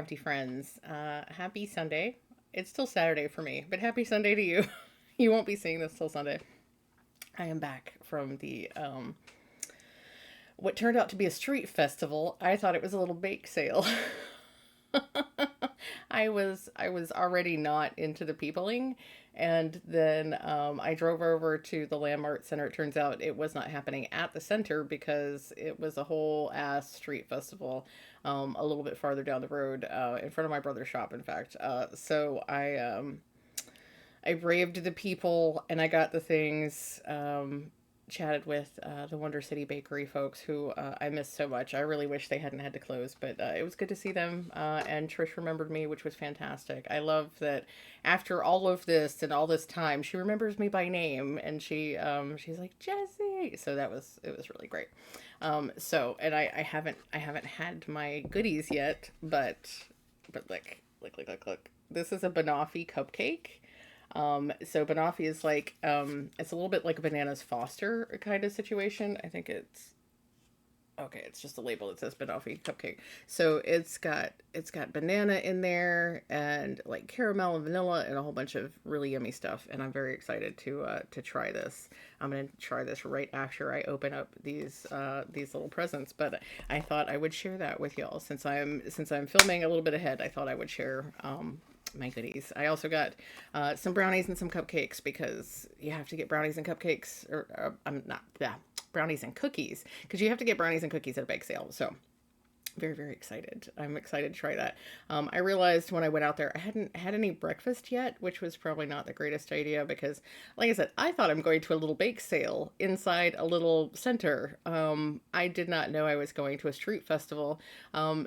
crafty friends. Happy Sunday. It's still Saturday for me, but happy Sunday to you. You won't be seeing this till Sunday. I am back from the what turned out to be a street festival. I thought it was a little bake sale. I was already not into the peopling, and then I drove over to the Landmark Center. It turns out it was not happening at the center because it was a whole ass street festival, a little bit farther down the road, in front of my brother's shop. In fact, I braved the people and I got the things. Chatted with the Wonder City Bakery folks who I missed so much. I really wish they hadn't had to close, but it was good to see them. And Trish remembered me, which was fantastic. I love that after all of this and all this time, she remembers me by name, and she's like Jessi. So it was really great. And I haven't had my goodies yet, but look. This is a banoffee cupcake. So banoffee is like, it's a little bit like a Bananas Foster kind of situation. I think okay, it's just a label that says banoffee cupcake. So it's got banana in there and like caramel and vanilla and a whole bunch of really yummy stuff. And I'm very excited to try this. I'm going to try this right after I open up these little presents, but I thought I would share that with y'all since I'm filming a little bit ahead. I thought I would share, my goodies. I also got some brownies and some cupcakes because you have to get brownies and cupcakes, or I'm not, yeah, brownies and cookies, because you have to get brownies and cookies at a bake sale. So very, very excited. I'm excited to try that. I realized when I went out there, I hadn't had any breakfast yet, which was probably not the greatest idea because, like I said, I thought I'm going to a little bake sale inside a little center. I did not know I was going to a street festival.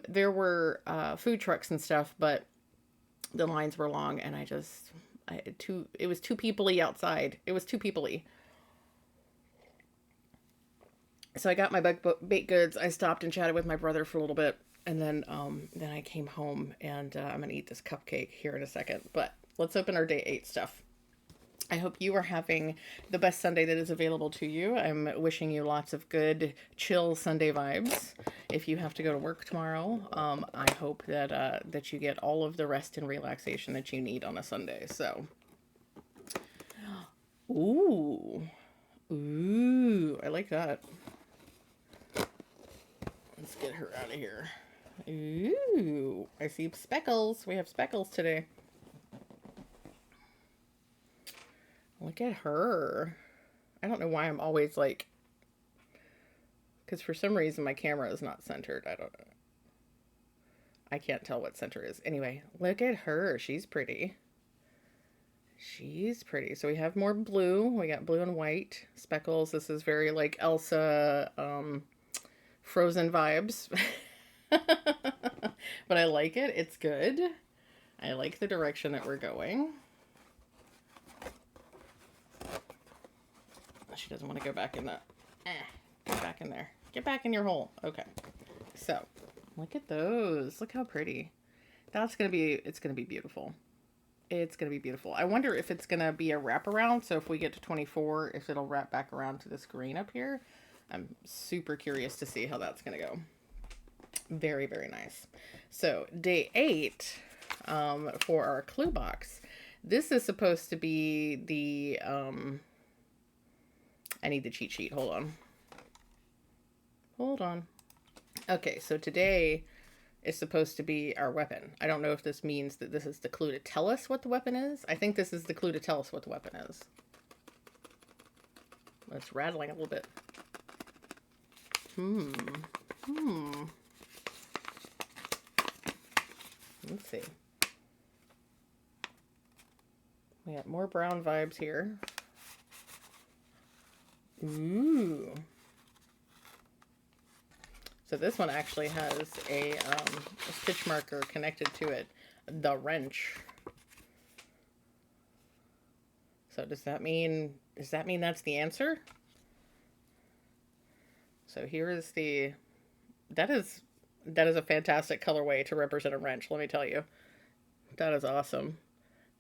There were food trucks and stuff, but the lines were long, and it was too peoply outside. It was too peoply. So I got my baked goods. I stopped and chatted with my brother for a little bit, and then I came home, and I'm gonna eat this cupcake here in a second. But let's open our day 8 stuff. I hope you are having the best Sunday that is available to you. I'm wishing you lots of good, chill Sunday vibes. If you have to go to work tomorrow, I hope that you get all of the rest and relaxation that you need on a Sunday. So, ooh, I like that. Let's get her out of here. Ooh, I see speckles. We have speckles today. Look at her. I don't know why I'm always like, because for some reason my camera is not centered. I don't know. I can't tell what center is. Anyway, look at her. She's pretty. She's pretty. So we have more blue. We got blue and white speckles. This is very like Elsa, Frozen vibes. But I like it. It's good. I like the direction that we're going. She doesn't want to go back in that. Get back in there. Get back in your hole. Okay. So, look at those. Look how pretty. It's going to be beautiful. It's going to be beautiful. I wonder if it's going to be a wraparound. So if we get to 24, if it'll wrap back around to this green up here. I'm super curious to see how that's going to go. Very, very nice. So day 8, for our clue box. This is supposed to be the, I need the cheat sheet. Hold on. Okay, so today is supposed to be our weapon. I don't know if this means that this is the clue to tell us what the weapon is. I think this is the clue to tell us what the weapon is. It's rattling a little bit. Let's see. We got more brown vibes here. Ooh. So this one actually has a stitch marker connected to it. The wrench. So does that mean that's the answer? So here is that is a fantastic colorway to represent a wrench, let me tell you. That is awesome.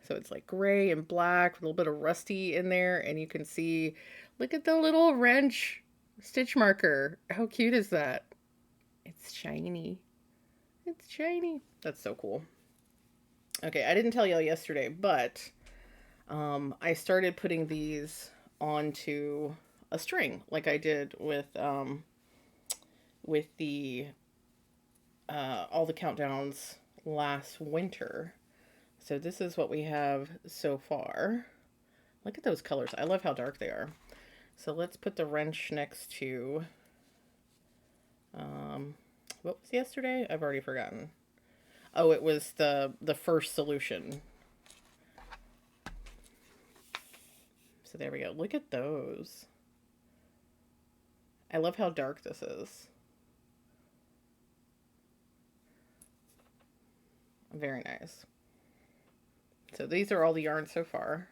So it's like gray and black, with a little bit of rusty in there, and you can see, look at the little wrench stitch marker. How cute is that? It's shiny. It's shiny. That's so cool. Okay, I didn't tell y'all yesterday, but I started putting these onto a string like I did with the all the countdowns last winter. So this is what we have so far. Look at those colors. I love how dark they are. So let's put the wrench next to what was yesterday? I've already forgotten. Oh, it was the first solution. So there we go. Look at those. I love how dark this is. Very nice. So these are all the yarns so far.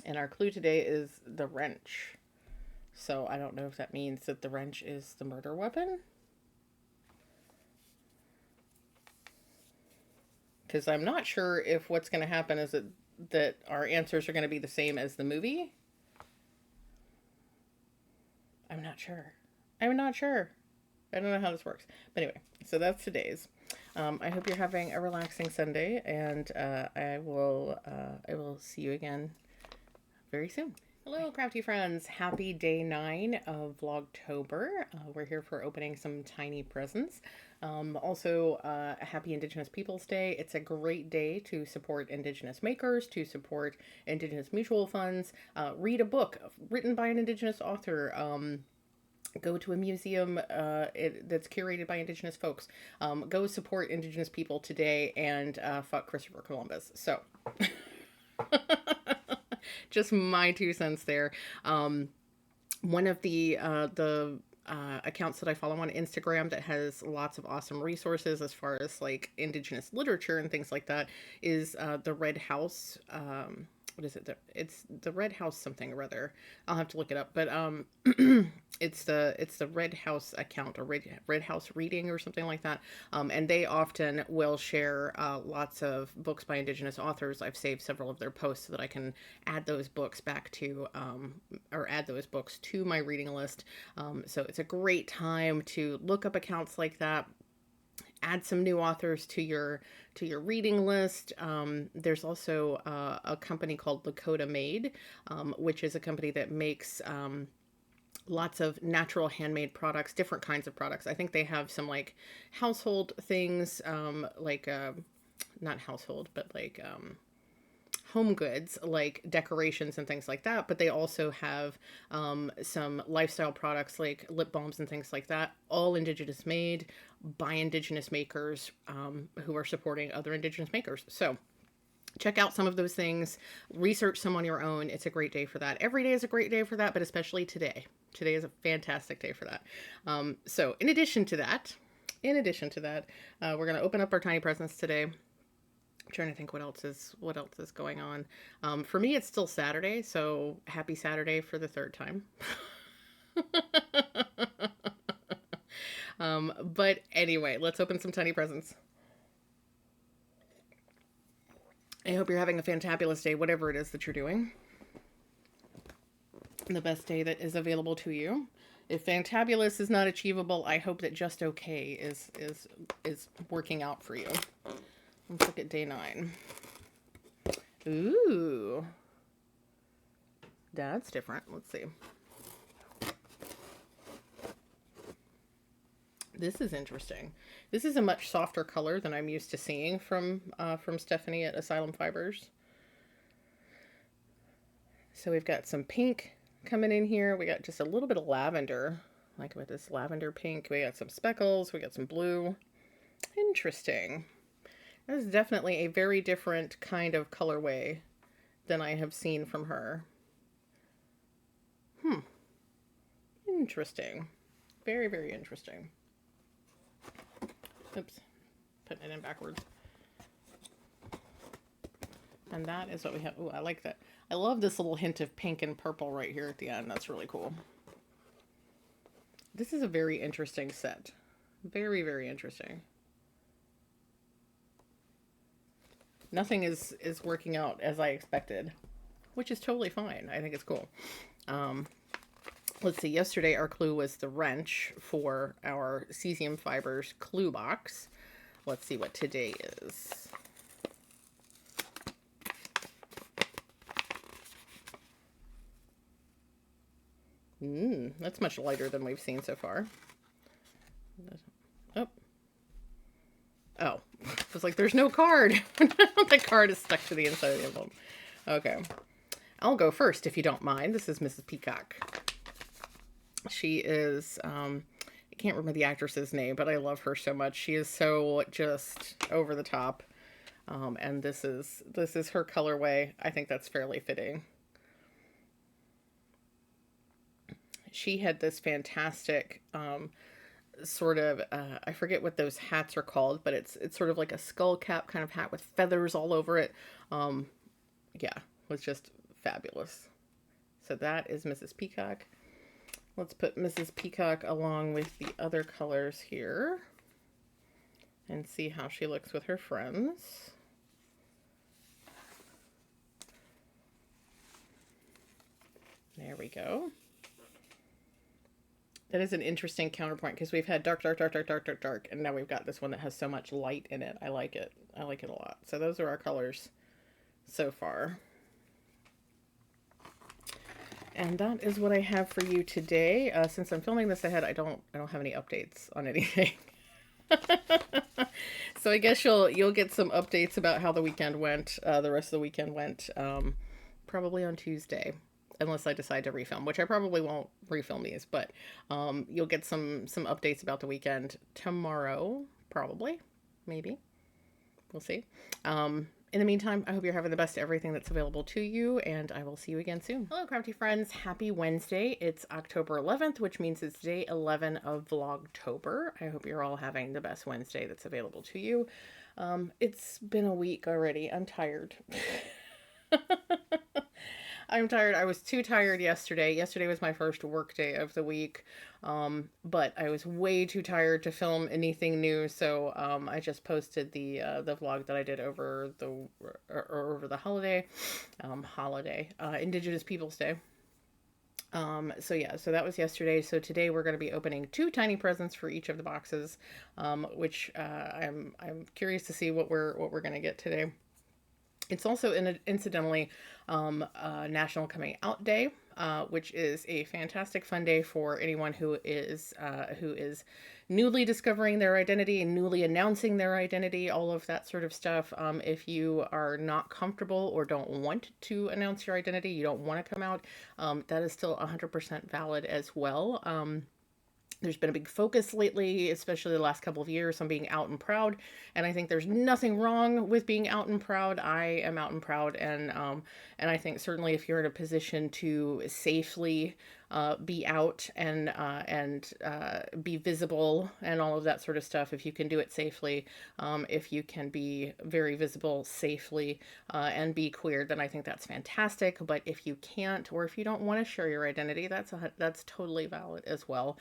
And our clue today is the wrench. So I don't know if that means that the wrench is the murder weapon. Because I'm not sure if what's going to happen is that our answers are going to be the same as the movie. I'm not sure. I'm not sure. I don't know how this works. But anyway, so that's today's. I hope you're having a relaxing Sunday, and I will see you again very soon. Hello, crafty friends. Happy day 9 of Vlogtober. We're here for opening some tiny presents. Also, happy Indigenous Peoples Day. It's a great day to support Indigenous makers, to support Indigenous mutual funds, read a book written by an Indigenous author, go to a museum that's curated by Indigenous folks, go support Indigenous people today, and fuck Christopher Columbus. So... just my 2 cents there. One of the accounts that I follow on Instagram that has lots of awesome resources as far as like Indigenous literature and things like that is the Red House. What is it? It's the Red House something or other. I'll have to look it up. But it's the Red House account or Red House reading or something like that. And they often will share lots of books by Indigenous authors. I've saved several of their posts so that I can add those books back to or add those books to my reading list. So it's a great time to look up accounts like that. Add some new authors to your reading list. There's also a company called Lakota Made, which is a company that makes lots of natural handmade products, different kinds of products. I think they have some like household things, like not household, but like home goods like decorations and things like that, but they also have some lifestyle products like lip balms and things like that, all Indigenous made by Indigenous makers who are supporting other Indigenous makers. So check out some of those things, research some on your own. It's a great day for that. Every day is a great day for that, but especially today. Today is a fantastic day for that. So in addition to that, we're going to open up our tiny presents today. I'm trying to think what else is going on. For me, it's still Saturday, so happy Saturday for the 3rd time. But anyway, let's open some tiny presents. I hope you're having a fantabulous day, whatever it is that you're doing. The best day that is available to you. If fantabulous is not achievable, I hope that just okay is working out for you. Let's look at day 9. Ooh. That's different. Let's see. This is interesting. This is a much softer color than I'm used to seeing from Stephanie at Asylum Fibers. So we've got some pink coming in here. We got just a little bit of lavender, like with this lavender pink. We got some speckles. We got some blue. Interesting. This is definitely a very different kind of colorway than I have seen from her. Interesting. Very, very interesting. Oops. Putting it in backwards. And that is what we have. Ooh, I like that. I love this little hint of pink and purple right here at the end. That's really cool. This is a very interesting set. Very, very interesting. Nothing is working out as I expected, which is totally fine. I think it's cool. Let's see, yesterday our clue was the wrench for our cesium fibers clue box. Let's see what today is. That's much lighter than we've seen so far. Oh. Oh. I was like, there's no card. The card is stuck to the inside of the envelope. Okay. I'll go first if you don't mind. This is Mrs. Peacock. She is, I can't remember the actress's name, but I love her so much. She is so just over the top. And this is her colorway. I think that's fairly fitting. She had this fantastic, sort of, I forget what those hats are called, but it's sort of like a skull cap kind of hat with feathers all over it. Yeah, was just fabulous. So that is Mrs. Peacock. Let's put Mrs. Peacock along with the other colors here and see how she looks with her friends. There we go. That is an interesting counterpoint because we've had dark, dark, dark, dark, dark, dark, dark, and now we've got this one that has so much light in it. I like it. I like it a lot. So those are our colors so far. And that is what I have for you today. Since I'm filming this ahead, I don't have any updates on anything. So I guess you'll get some updates about how the weekend went. The rest of the weekend went probably on Tuesday, unless I decide to refilm, which I probably won't refilm these. But you'll get some updates about the weekend tomorrow, probably, maybe. We'll see. In the meantime, I hope you're having the best of everything that's available to you, and I will see you again soon. Hello, crafty friends. Happy Wednesday. It's October 11th, which means it's day 11 of Vlogtober. I hope you're all having the best Wednesday that's available to you. It's been a week already. I'm tired. I'm tired. I was too tired yesterday. Yesterday was my first work day of the week, but I was way too tired to film anything new. So I just posted the vlog that I did over the holiday, Indigenous Peoples Day. So yeah, so that was yesterday. So today we're going to be opening 2 tiny presents for each of the boxes, which I'm curious to see what we're going to get today. It's also incidentally National Coming Out Day, which is a fantastic fun day for anyone who is newly discovering their identity and newly announcing their identity, all of that sort of stuff. If you are not comfortable or don't want to announce your identity, you don't want to come out, that is still 100% valid as well. There's been a big focus lately, especially the last couple of years, on being out and proud. And I think there's nothing wrong with being out and proud. I am out and proud. And I think certainly if you're in a position to safely be out and be visible and all of that sort of stuff, if you can do it safely, if you can be very visible safely and be queer, then I think that's fantastic. But if you can't, or if you don't want to share your identity, that's totally valid as well.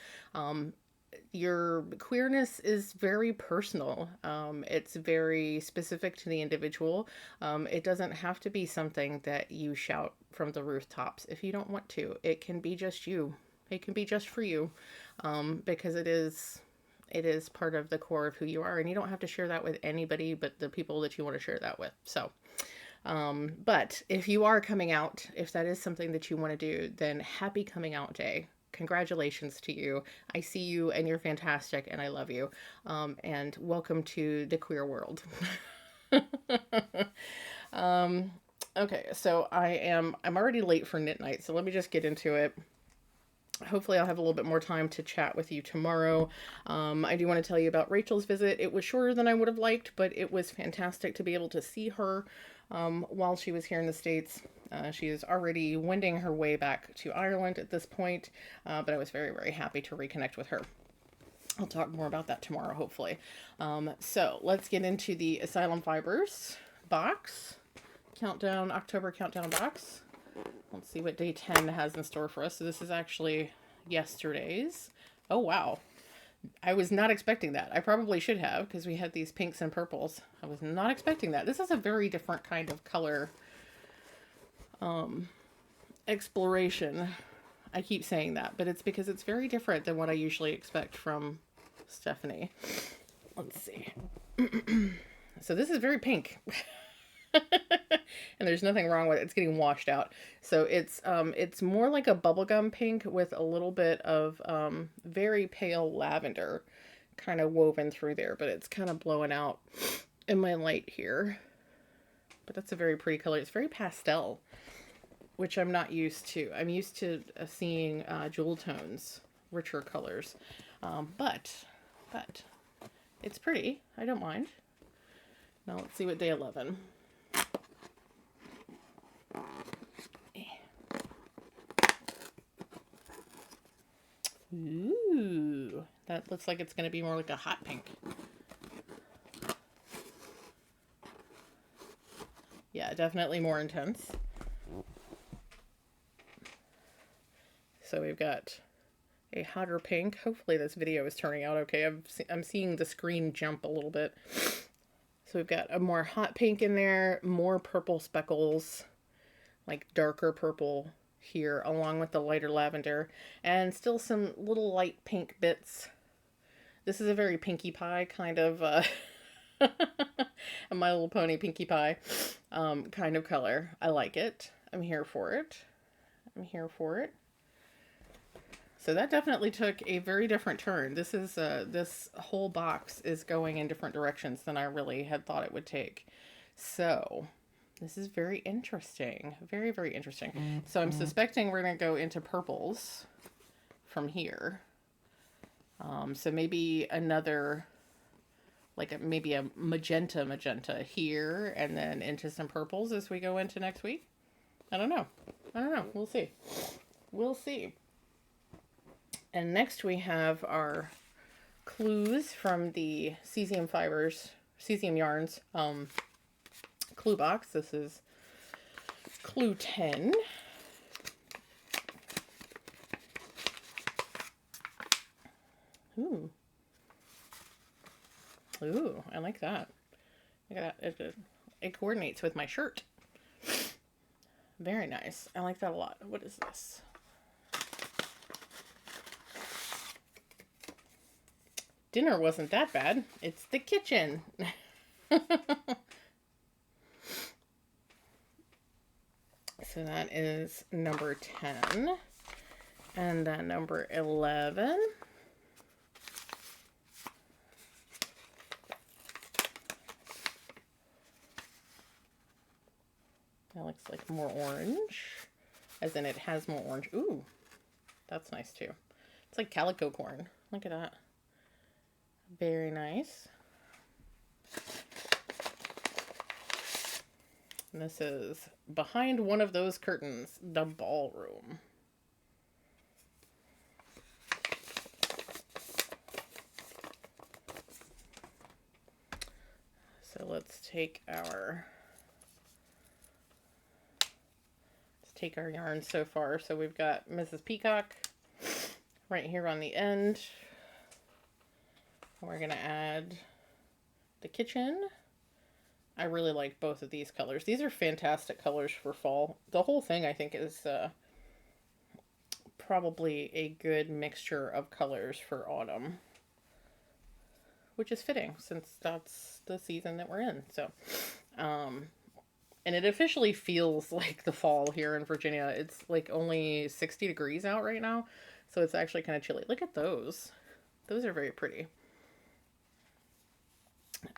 Your queerness is very personal. It's very specific to the individual. It doesn't have to be something that you shout from the rooftops if you don't want to. It can be just you. It can be just for you, because it is part of the core of who you are, and you don't have to share that with anybody but the people that you want to share that with. So, but if you are coming out, if that is something that you want to do, then happy coming out day. Congratulations to you. I see you and you're fantastic and I love you. And welcome to the queer world. Okay, so I'm already late for knit night, so let me just get into it. Hopefully I'll have a little bit more time to chat with you tomorrow. I do want to tell you about Rachel's visit. It was shorter than I would have liked, but it was fantastic to be able to see her while she was here in the States. She is already wending her way back to Ireland at this point, but I was very, very happy to reconnect with her. I'll talk more about that tomorrow, hopefully. So let's get into the Asylum Fibers box. October countdown box. Let's see what day 10 has in store for us. So this is actually yesterday's. Oh, wow. I was not expecting that. I probably should have, because we had these pinks and purples. I was not expecting that. This is a very different kind of color exploration. I keep saying that, but it's because it's very different than what I usually expect from Stephanie. Let's see. So this is very pink. And there's nothing wrong with it. It's getting washed out. So it's more like a bubblegum pink with a little bit of very pale lavender kind of woven through there, but it's kind of blowing out in my light here. But that's a very pretty color. It's very pastel, which I'm not used to. I'm used to seeing jewel tones, richer colors. But it's pretty. I don't mind. Now let's see what day 11. Ooh, that looks like it's going to be more like a hot pink. Yeah, definitely more intense. So we've got a hotter pink. Hopefully this video is turning out okay. I'm seeing the screen jump a little bit. So we've got a more hot pink in there, more purple speckles, like darker purple here, along with the lighter lavender, and still some little light pink bits. This is a very Pinkie Pie kind of, a My Little Pony Pinkie Pie kind of color. I like it. I'm here for it. I'm here for it. So that definitely took a very different turn. This is this whole box is going in different directions than I really had thought it would take. So this is very interesting. Very, very interesting. So I'm suspecting we're going to go into purples from here. So maybe another, like maybe a magenta here, and then into some purples as we go into next week. I don't know. We'll see. We'll see. And next we have our clues from the Cesium Yarns clue box. This is clue 10. Ooh. Ooh, I like that. Look at that. It coordinates with my shirt. Very nice. I like that a lot. What is this? Dinner wasn't that bad. It's the kitchen. So that is number 10. And then number 11. That looks like more orange. As in it has more orange. Ooh, that's nice too. It's like calico corn. Look at that. Very nice. And this is behind one of those curtains, the ballroom. So let's take our yarn so far. So we've got Mrs. Peacock right here on the end. We're going to add the kitchen. I really like both of these colors. These are fantastic colors for fall. The whole thing, I think, is probably a good mixture of colors for autumn, which is fitting since that's the season that we're in. So, and it officially feels like the fall here in Virginia. It's like only 60 degrees out right now, so it's actually kind of chilly. Look at those. Those are very pretty.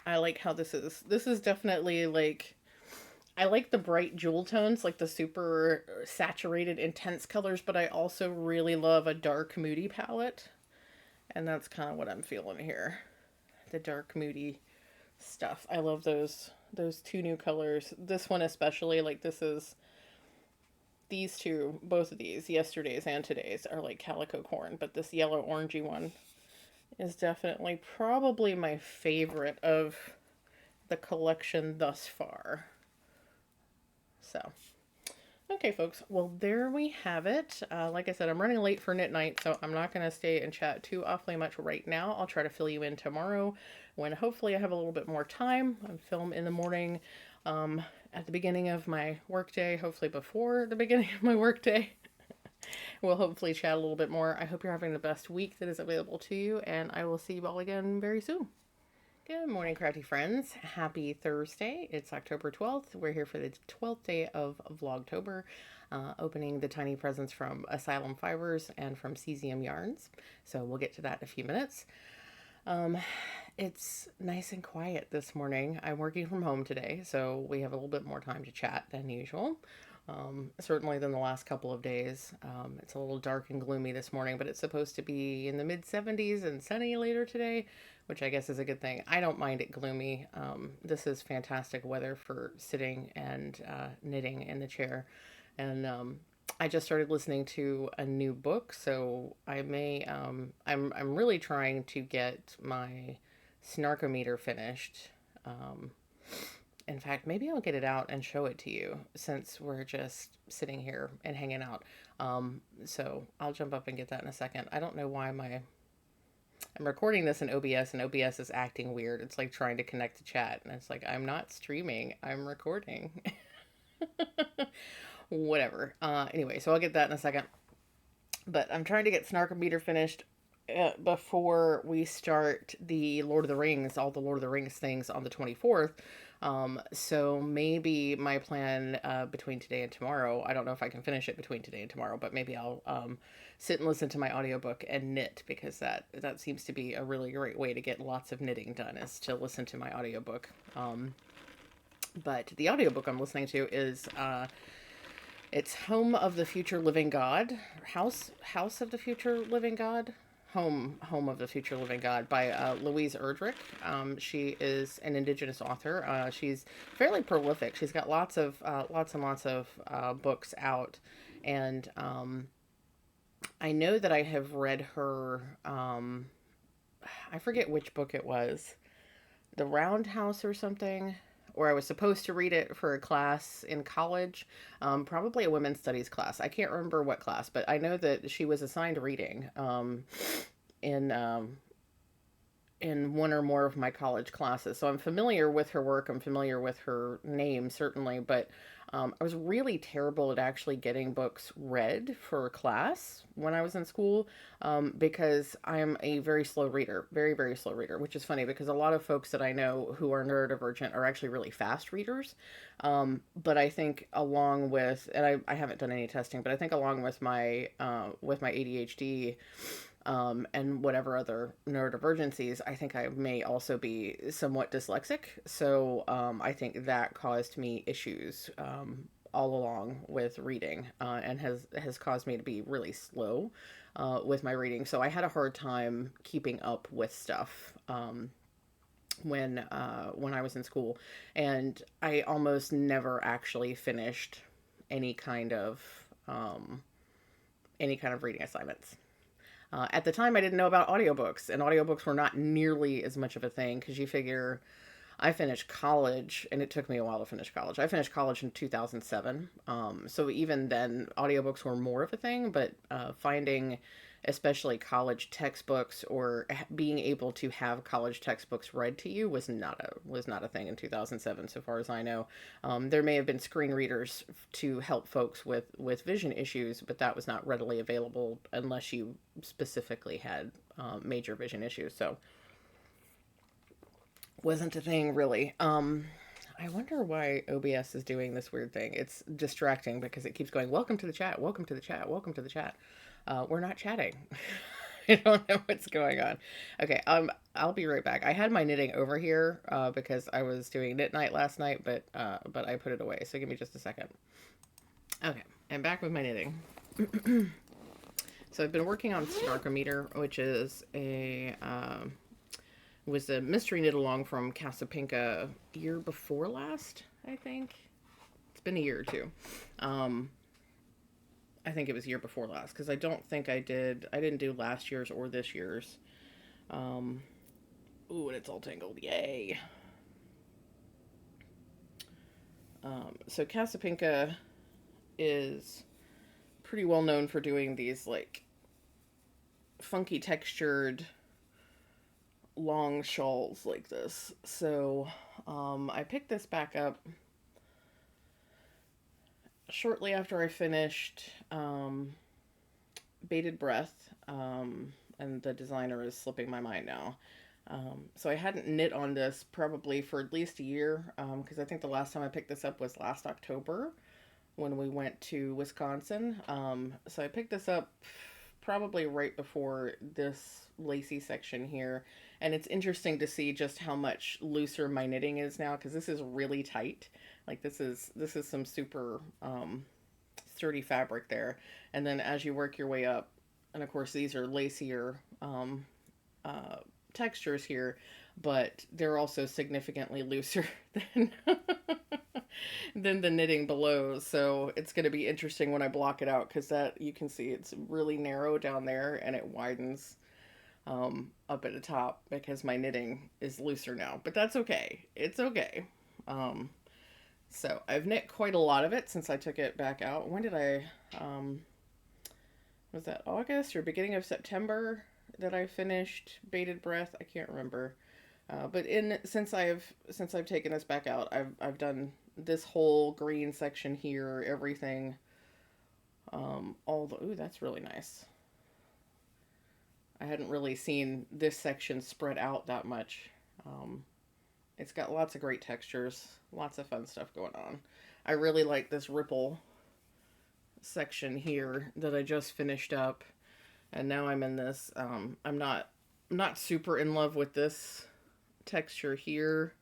I like how this is. This is definitely like, I like the bright jewel tones, like the super saturated, intense colors, but I also really love a dark, moody palette. And that's kind of what I'm feeling here. The dark, moody stuff. I love those two new colors. This one especially, like this is, these two, both of these, yesterday's and today's, are like calico corn, but this yellow orangey one is definitely probably my favorite of the collection thus far. So, okay, folks. Well, there we have it. Like I said, I'm running late for knit night, so I'm not going to stay and chat too awfully much right now. I'll try to fill you in tomorrow when hopefully I have a little bit more time. I film in the morning at the beginning of my workday, hopefully before the beginning of my workday. We'll hopefully chat a little bit more. I hope you're having the best week that is available to you, and I will see you all again very soon. Good morning, crafty friends. Happy Thursday. It's October 12th. We're here for the 12th day of Vlogtober, opening the tiny presents from Asylum Fibers and from Cesium Yarns. So we'll get to that in a few minutes. It's nice and quiet this morning. I'm working from home today, so we have a little bit more time to chat than usual. Certainly than the last couple of days. It's a little dark and gloomy this morning, but it's supposed to be in the mid 70s and sunny later today, which I guess is a good thing. I don't mind it gloomy. This is fantastic weather for sitting and knitting in the chair. And I just started listening to a new book, so I may. I'm really trying to get my snarkometer finished. In fact, maybe I'll get it out and show it to you since we're just sitting here and hanging out. So I'll jump up and get that in a second. I don't know why I'm recording this in OBS and OBS is acting weird. It's like trying to connect to chat and it's like, I'm not streaming, I'm recording. Whatever. Anyway, so I'll get that in a second. But I'm trying to get Snarkometer finished before we start the Lord of the Rings, all the Lord of the Rings things on the 24th. So maybe my plan between today and tomorrow, I don't know if I can finish it between today and tomorrow, but maybe I'll sit and listen to my audiobook and knit because that seems to be a really great way to get lots of knitting done is to listen to my audiobook. But the audiobook I'm listening to is it's Home of the Future Living God, House of the Future Living God, Home of the Future Living God by Louise Erdrich. She is an Indigenous author. She's fairly prolific. She's got lots and lots of books out, and I know that I have read her. I forget which book it was, The Roundhouse or something. Or I was supposed to read it for a class in college, probably a women's studies class. I can't remember what class, but I know that she was assigned reading in one or more of my college classes. So I'm familiar with her work. I'm familiar with her name, certainly, but I was really terrible at actually getting books read for class when I was in school because I'm a very slow reader, very, very slow reader, which is funny because a lot of folks that I know who are neurodivergent are actually really fast readers. But I think along with, and I haven't done any testing, but I think along with my ADHD, and whatever other neurodivergencies, I think I may also be somewhat dyslexic. So I think that caused me issues all along with reading and has caused me to be really slow with my reading. So I had a hard time keeping up with stuff when I was in school, and I almost never actually finished any kind of reading assignments. At the time, I didn't know about audiobooks, and audiobooks were not nearly as much of a thing because you figure I finished college, and it took me a while to finish college. I finished college in 2007, so even then, audiobooks were more of a thing, but finding especially college textbooks or being able to have college textbooks read to you was not a thing in 2007 so far as I know. There may have been screen readers to help folks with vision issues, but that was not readily available unless you specifically had major vision issues, so wasn't a thing really. I wonder why OBS is doing this weird thing. It's distracting because it keeps going, welcome to the chat, welcome to the chat, welcome to the chat. We're not chatting. I don't know what's going on. Okay, I'll be right back. I had my knitting over here because I was doing knit night last night, but I put it away. So give me just a second. Okay, I'm back with my knitting. So I've been working on Snarkometer, which is was a mystery knit along from Casapinka year before last, I think. It's been a year or two. I think it was year before last because I don't think I didn't do last year's or this year's. Ooh, and it's all tangled. Yay. So Casapinka is pretty well known for doing these like funky textured long shawls like this. So I picked this back up shortly after I finished Bated Breath, and the designer is slipping my mind now. So I hadn't knit on this probably for at least a year, because I think the last time I picked this up was last October when we went to Wisconsin. So I picked this up probably right before this lacy section here. And it's interesting to see just how much looser my knitting is now, because this is really tight. Like this is some super sturdy fabric there. And then as you work your way up, and of course these are lacier uh, textures here, but they're also significantly looser than than the knitting below. So it's going to be interesting when I block it out, because that you can see it's really narrow down there and it widens up at the top because my knitting is looser now. But that's okay. It's okay. Um, so I've knit quite a lot of it since I took it back out. When did I? Was that August or beginning of September that I finished Bated Breath? I can't remember. But in since I've taken this back out, I've done this whole green section here, everything. All the ooh, that's really nice. I hadn't really seen this section spread out that much. Um, it's got lots of great textures, lots of fun stuff going on. I really like this ripple section here that I just finished up, and now I'm in this. I'm not super in love with this texture here.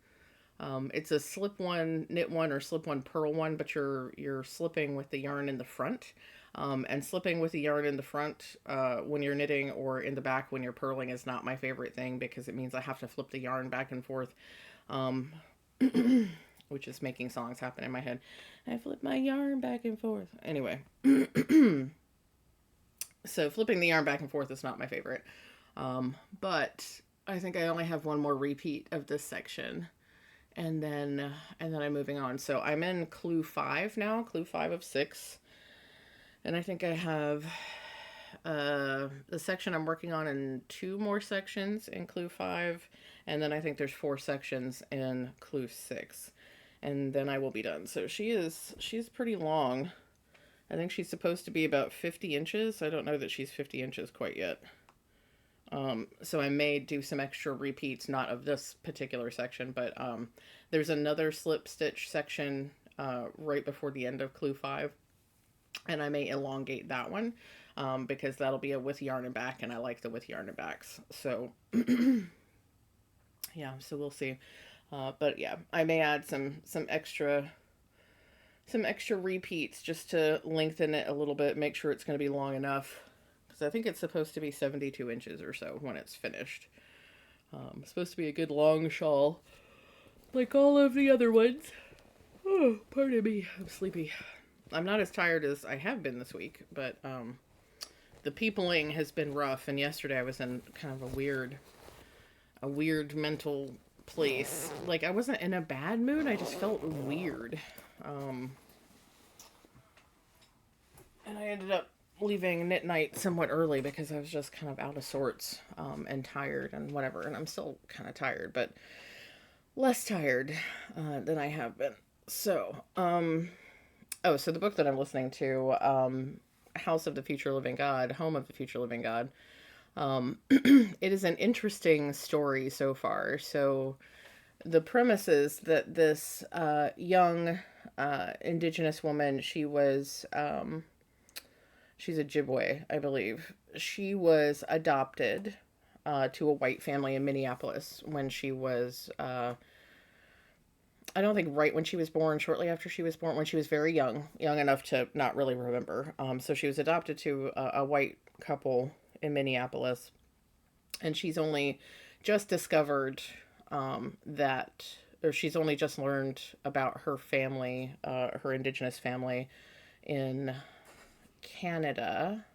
It's a slip one, knit one, or slip one, purl one, but you're slipping with the yarn in the front. And slipping with the yarn in the front when you're knitting, or in the back when you're purling, is not my favorite thing, because it means I have to flip the yarn back and forth, um, which is making songs happen in my head. I flip my yarn back and forth. Anyway, so flipping the yarn back and forth is not my favorite. But I think I only have one more repeat of this section, and then I'm moving on. So I'm in clue 5 now, clue 5 of 6. And I think I have the section I'm working on in 2 more sections in clue 5. And then I think there's 4 sections in clue 6. And then I will be done. So she's pretty long. I think she's supposed to be about 50 inches. I don't know that she's 50 inches quite yet. So I may do some extra repeats, not of this particular section, but there's another slip stitch section right before the end of clue 5. And I may elongate that one, because that'll be a with yarn and back, and I like the with yarn and backs. So, yeah, so we'll see. But yeah, I may add some extra repeats just to lengthen it a little bit, make sure it's going to be long enough, because I think it's supposed to be 72 inches or so when it's finished. It's supposed to be a good long shawl, like all of the other ones. Oh, pardon me, I'm sleepy. I'm not as tired as I have been this week, but the peopling has been rough, and yesterday I was in kind of a weird mental place. Like, I wasn't in a bad mood, I just felt weird. And I ended up leaving knit night somewhat early because I was just kind of out of sorts, and tired and whatever. And I'm still kind of tired, but less tired than I have been. So, so the book that I'm listening to, House of the Future Living God, Home of the Future Living God, it is an interesting story so far. So the premise is that this young indigenous woman, she's a Ojibwe, I believe. She was adopted to a white family in Minneapolis when she was, I don't think right when she was born, shortly after she was born, when she was very young enough to not really remember. So she was adopted to a white couple in Minneapolis, and she's only just discovered she's only just learned about her family, her indigenous family in Canada.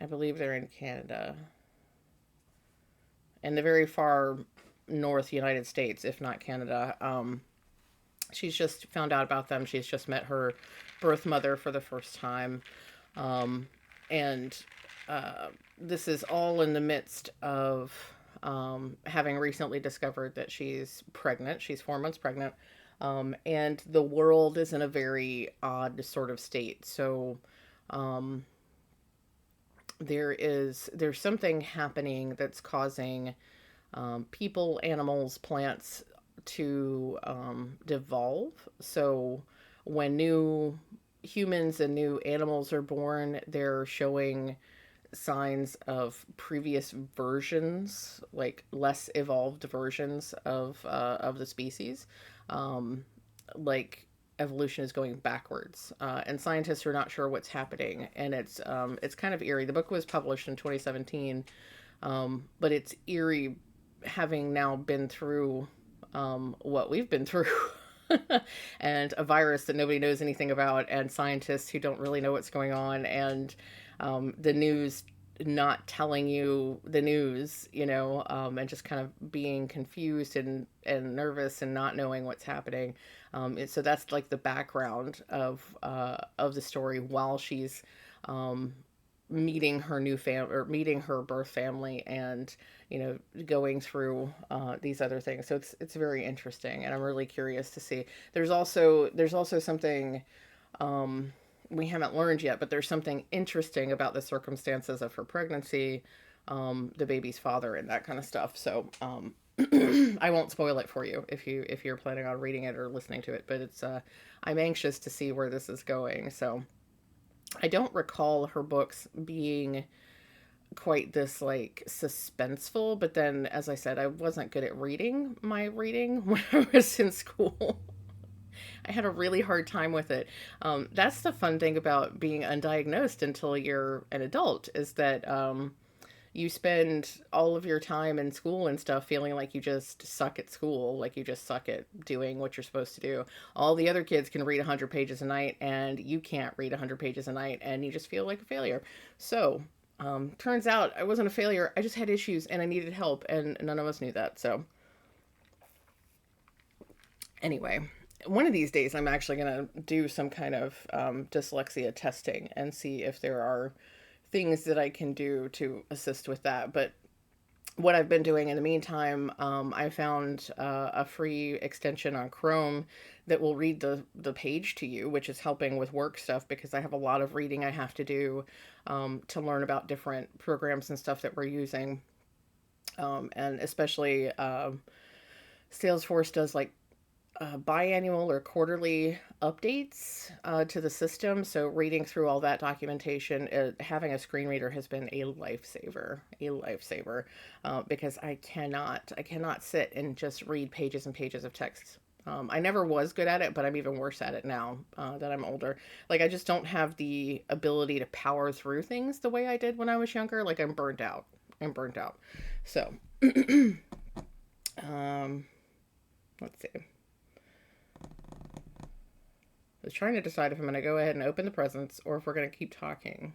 I believe they're in Canada. In the very far north United States, if not Canada. She's just found out about them. She's just met her birth mother for the first time. And this is all in the midst of having recently discovered that she's pregnant. She's 4 months pregnant. And the world is in a very odd sort of state. So there's something happening that's causing people, animals, plants to devolve. So when new humans and new animals are born, they're showing signs of previous versions, like less evolved versions of the species. Um, like evolution is going backwards, and scientists are not sure what's happening, and it's kind of eerie. The book was published in 2017, but it's eerie having now been through what we've been through. And a virus that nobody knows anything about, and scientists who don't really know what's going on, and the news not telling you the news, and just kind of being confused and nervous and not knowing what's happening. So that's like the background of the story while she's um, meeting her new family, or meeting her birth family, and going through these other things. So it's very interesting, and I'm really curious to see. There's also something we haven't learned yet, but there's something interesting about the circumstances of her pregnancy, the baby's father, and that kind of stuff. So I won't spoil it for you if you're planning on reading it or listening to it. But I'm anxious to see where this is going. So I don't recall her books being quite this like suspenseful, but then, as I said, I wasn't good at my reading when I was in school. I had a really hard time with it. That's the fun thing about being undiagnosed until you're an adult, is that you spend all of your time in school and stuff feeling like you just suck at school, like you just suck at doing what you're supposed to do. All the other kids can read 100 pages a night, and you can't read 100 pages a night, and you just feel like a failure. So, turns out I wasn't a failure. I just had issues and I needed help, and none of us knew that. So, anyway, one of these days I'm actually going to do some kind of dyslexia testing and see if there are things that I can do to assist with that. But what I've been doing in the meantime, I found a free extension on Chrome that will read the page to you, which is helping with work stuff because I have a lot of reading I have to do to learn about different programs and stuff that we're using. And especially Salesforce does like biannual or quarterly updates to the system. So reading through all that documentation, having a screen reader has been a lifesaver, because I cannot sit and just read pages and pages of text. I never was good at it, but I'm even worse at it now that I'm older. Like, I just don't have the ability to power through things the way I did when I was younger. Like, I'm burnt out. So, um, let's see. I was trying to decide if I'm going to go ahead and open the presents or if we're going to keep talking.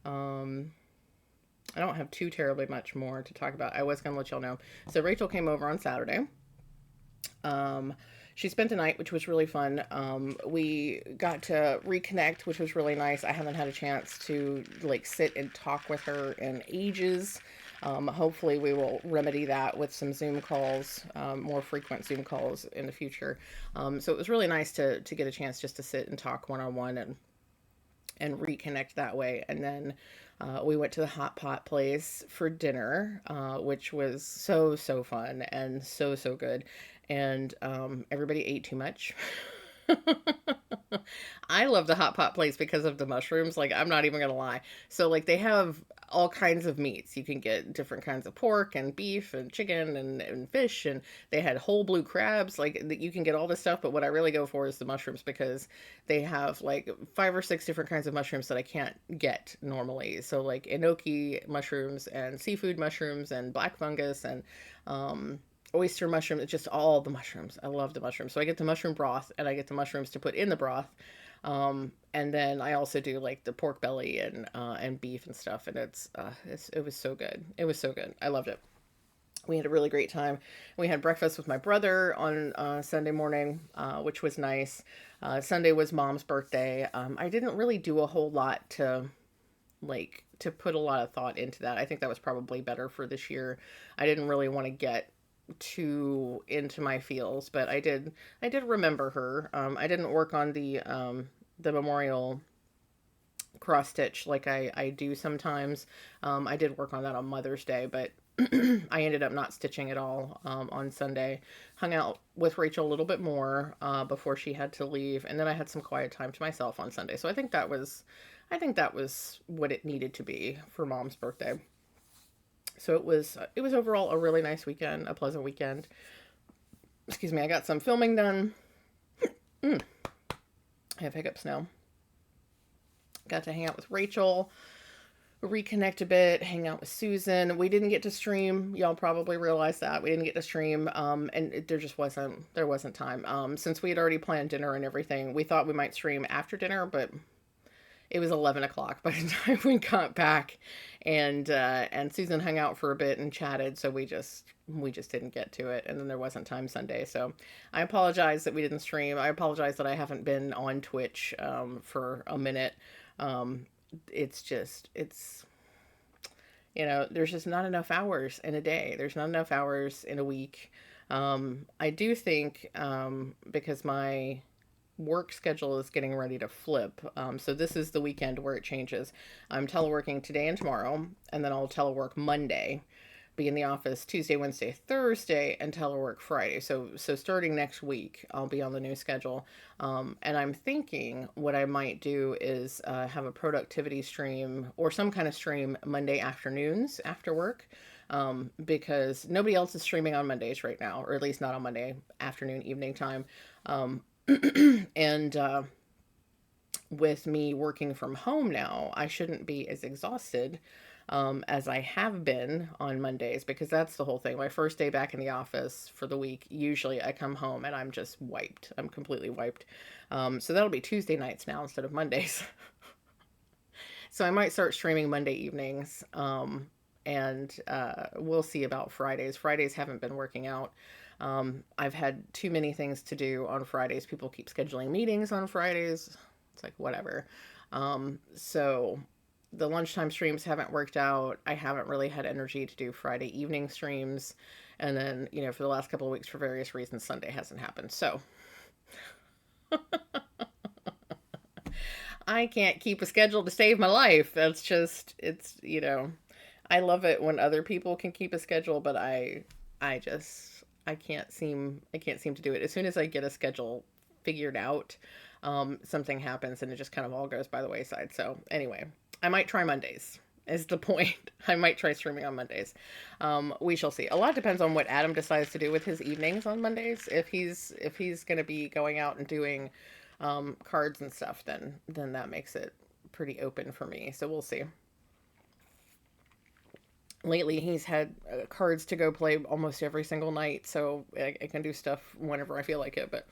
Um, I don't have too terribly much more to talk about. I was going to let y'all know. So Rachel came over on Saturday. She spent the night, which was really fun. We got to reconnect, which was really nice. I haven't had a chance to like sit and talk with her in ages. Hopefully we will remedy that with some Zoom calls, more frequent Zoom calls in the future. So it was really nice to get a chance just to sit and talk one-on-one and reconnect that way. And then we went to the hot pot place for dinner, which was so fun and so good. And everybody ate too much. I love the hot pot place because of the mushrooms. Like, I'm not even gonna lie. So like they have all kinds of meats. You can get different kinds of pork and beef and chicken and fish, and they had whole blue crabs. Like, you can get all this stuff, but what I really go for is the mushrooms because they have like 5 or 6 different kinds of mushrooms that I can't get normally. So like enoki mushrooms and seafood mushrooms and black fungus and oyster mushroom. It's just all the mushrooms. I love the mushrooms. So I get the mushroom broth and I get the mushrooms to put in the broth. And then I also do like the pork belly and beef and stuff. And it was so good. It was so good. I loved it. We had a really great time. We had breakfast with my brother on Sunday morning, which was nice. Sunday was Mom's birthday. I didn't really do a whole lot to put a lot of thought into that. I think that was probably better for this year. I didn't really want to get too into my feels, but I did remember her. I didn't work on the memorial cross stitch like I do sometimes. I did work on that on Mother's Day, but I ended up not stitching at all on Sunday. Hung out with Rachel a little bit more before she had to leave, and then I had some quiet time to myself on Sunday. So I think that was what it needed to be for Mom's birthday. So it was overall a really nice weekend, a pleasant weekend. Excuse me, I got some filming done. I have hiccups now. Got to hang out with Rachel, reconnect a bit, hang out with Susan. We didn't get to stream. Y'all probably realized that. We didn't get to stream, and there wasn't time. Since we had already planned dinner and everything, we thought we might stream after dinner, but it was 11 o'clock by the time we got back, and Susan hung out for a bit and chatted, so we just didn't get to it, and then there wasn't time Sunday. So I apologize that we didn't stream. I apologize that I haven't been on Twitch for a minute. It's there's just not enough hours in a day. There's not enough hours in a week. I do think because my work schedule is getting ready to flip. So this is the weekend where it changes. I'm teleworking today and tomorrow, and then I'll telework Monday, be in the office Tuesday, Wednesday, Thursday, and telework Friday. So starting next week, I'll be on the new schedule. And I'm thinking what I might do is have a productivity stream or some kind of stream Monday afternoons after work. Because nobody else is streaming on Mondays right now, or at least not on Monday afternoon, evening time. And with me working from home now, I shouldn't be as exhausted as I have been on Mondays, because that's the whole thing. My first day back in the office for the week, usually I come home and I'm just wiped. I'm completely wiped. So that'll be Tuesday nights now instead of Mondays. So I might start streaming Monday evenings. And we'll see about Fridays. Fridays haven't been working out. I've had too many things to do on Fridays. People keep scheduling meetings on Fridays. It's like, whatever. So the lunchtime streams haven't worked out. I haven't really had energy to do Friday evening streams. And then, for the last couple of weeks, for various reasons, Sunday hasn't happened. So I can't keep a schedule to save my life. That's just, I love it when other people can keep a schedule, but I can't seem to do it. As soon as I get a schedule figured out, something happens and it just kind of all goes by the wayside. So anyway, I might try Mondays is the point. I might try streaming on Mondays. We shall see. A lot depends on what Adam decides to do with his evenings on Mondays. If he's going to be going out and doing cards and stuff, then that makes it pretty open for me. So we'll see. Lately, he's had cards to go play almost every single night, so I can do stuff whenever I feel like it, but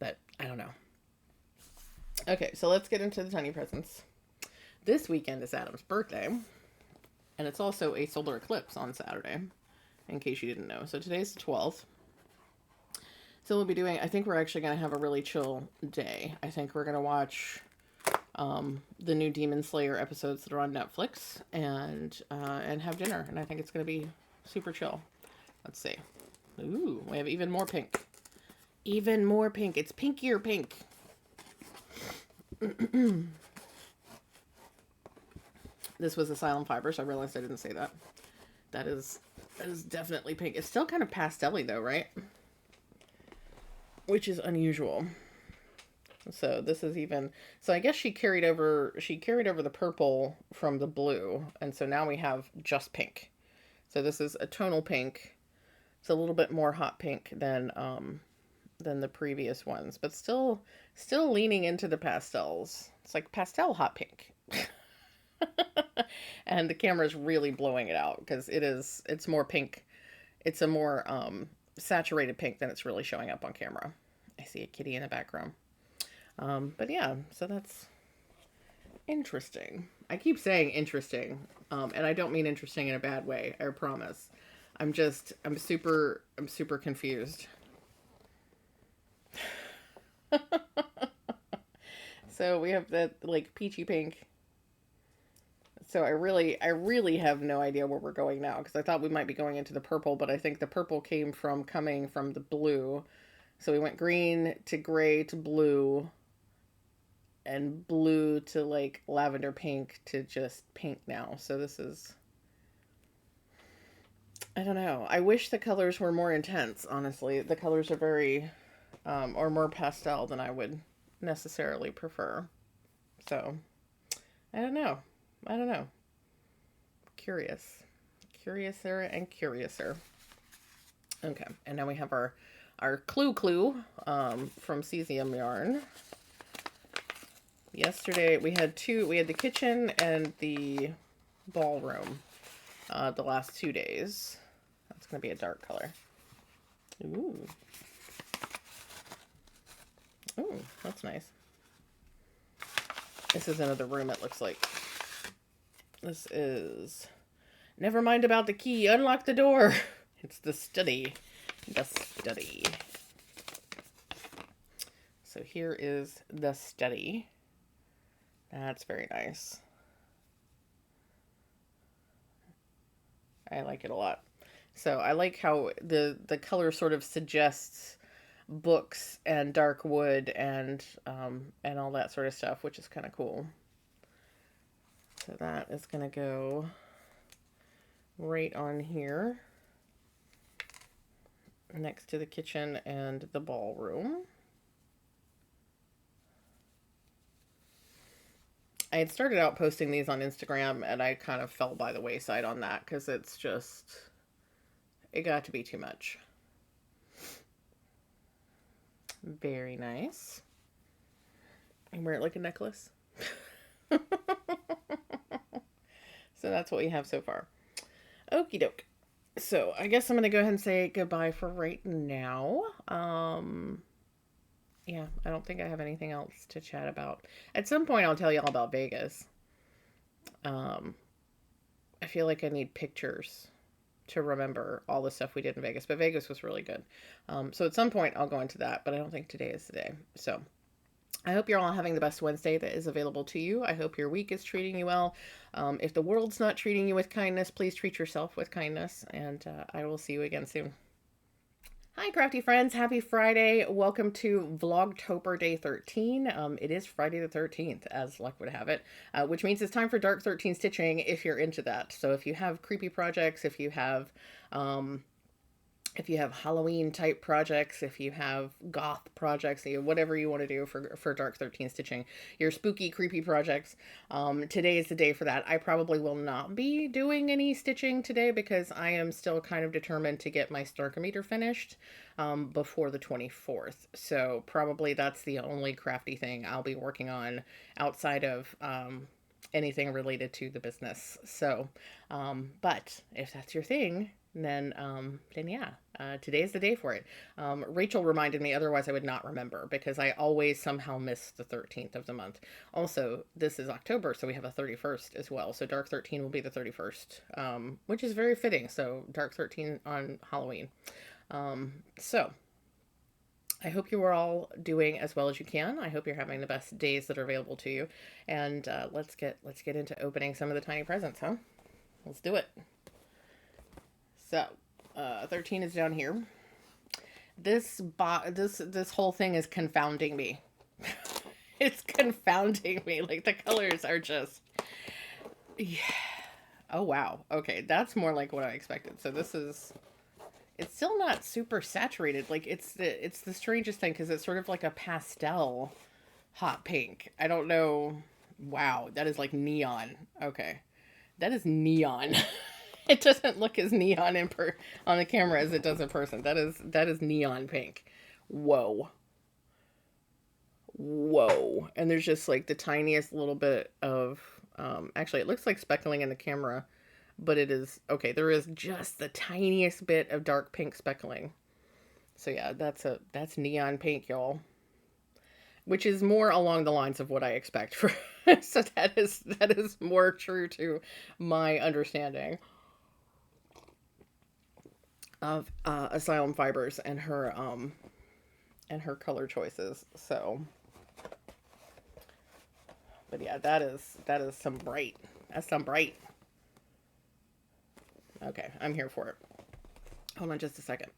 but I don't know. Okay, so let's get into the tiny presents. This weekend is Adam's birthday, and it's also a solar eclipse on Saturday, in case you didn't know. So today's the 12th. So we'll be doing, I think we're actually going to have a really chill day. I think we're going to watch the new Demon Slayer episodes that are on Netflix and have dinner. And I think it's going to be super chill. Let's see. Ooh, we have even more pink. Even more pink. It's pinkier pink. This was Asylum Fibers. I realized I didn't say that. That is definitely pink. It's still kind of pastel-y though, right? Which is unusual. So this is even, so I guess she carried over the purple from the blue. And so now we have just pink. So this is a tonal pink. It's a little bit more hot pink than the previous ones, but still leaning into the pastels. It's like pastel hot pink. And the camera is really blowing it out because it's more pink. It's a more saturated pink than it's really showing up on camera. I see a kitty in the background. But yeah, so that's interesting. I keep saying interesting, and I don't mean interesting in a bad way, I promise. I'm super confused. So we have that like peachy pink. So I really have no idea where we're going now, because I thought we might be going into the purple, but I think the purple coming from the blue. So we went green to gray to blue and blue to like lavender pink to just pink now. So this is, I don't know. I wish the colors were more intense, honestly. The colors are very, or more pastel than I would necessarily prefer. So, I don't know. I don't know. Curious. Curiouser and curiouser. Okay, and now we have our Clue from Cesium Yarn. Yesterday we had the kitchen and the ballroom the last 2 days. That's going to be a dark color. Ooh. Ooh, that's nice. This is another room, it looks like. This is... Never mind about the key. Unlock the door. It's the study. The study. So here is the study. That's very nice. I like it a lot. So I like how the color sort of suggests books and dark wood and all that sort of stuff, which is kind of cool. So that is going to go right on here next to the kitchen and the ballroom. I had started out posting these on Instagram and I kind of fell by the wayside on that because it's just, it got to be too much. Very nice. And wear it like a necklace. So that's what we have so far. Okie doke. So I guess I'm going to go ahead and say goodbye for right now. Yeah, I don't think I have anything else to chat about. At some point I'll tell you all about Vegas. I feel like I need pictures to remember all the stuff we did in Vegas, but Vegas was really good. So at some point I'll go into that, but I don't think today is the day. So I hope you're all having the best Wednesday that is available to you. I hope your week is treating you well. If the world's not treating you with kindness, please treat yourself with kindness, and I will see you again soon. Hi, crafty friends. Happy Friday. Welcome to Vlogtober Day 13. It is Friday the 13th, as luck would have it, which means it's time for Dark 13 stitching if you're into that. So if you have creepy projects, if you have Halloween type projects, if you have goth projects, whatever you want to do for Dark 13 stitching, your spooky, creepy projects, today is the day for that. I probably will not be doing any stitching today because I am still kind of determined to get my Starkometer finished before the 24th. So probably that's the only crafty thing I'll be working on outside of anything related to the business. So, but if that's your thing, then yeah, today's the day for it. Rachel reminded me, otherwise I would not remember because I always somehow miss the 13th of the month. Also, this is October, so we have a 31st as well. So Dark 13 will be the 31st, which is very fitting. So Dark 13 on Halloween. So I hope you are all doing as well as you can. I hope you're having the best days that are available to you. And let's get into opening some of the tiny presents, huh? Let's do it. So, 13 is down here. This whole thing is confounding me. It's confounding me. Like, the colors are just... Yeah. Oh, wow. Okay, that's more like what I expected. So this is... It's still not super saturated. Like, it's the strangest thing, because it's sort of like a pastel hot pink. I don't know... Wow, that is like neon. Okay. That is neon. It doesn't look as neon on the camera as it does in person. That is neon pink. Whoa. Whoa. And there's just like the tiniest little bit of, actually it looks like speckling in the camera, but it is, okay, there is just the tiniest bit of dark pink speckling. So yeah, that's neon pink, y'all. Which is more along the lines of what I expect for, so that is more true to my understanding of Asylum Fibers and her color choices. So, but yeah, that is some bright. That's some bright. Okay, I'm here for it. Hold on just a second.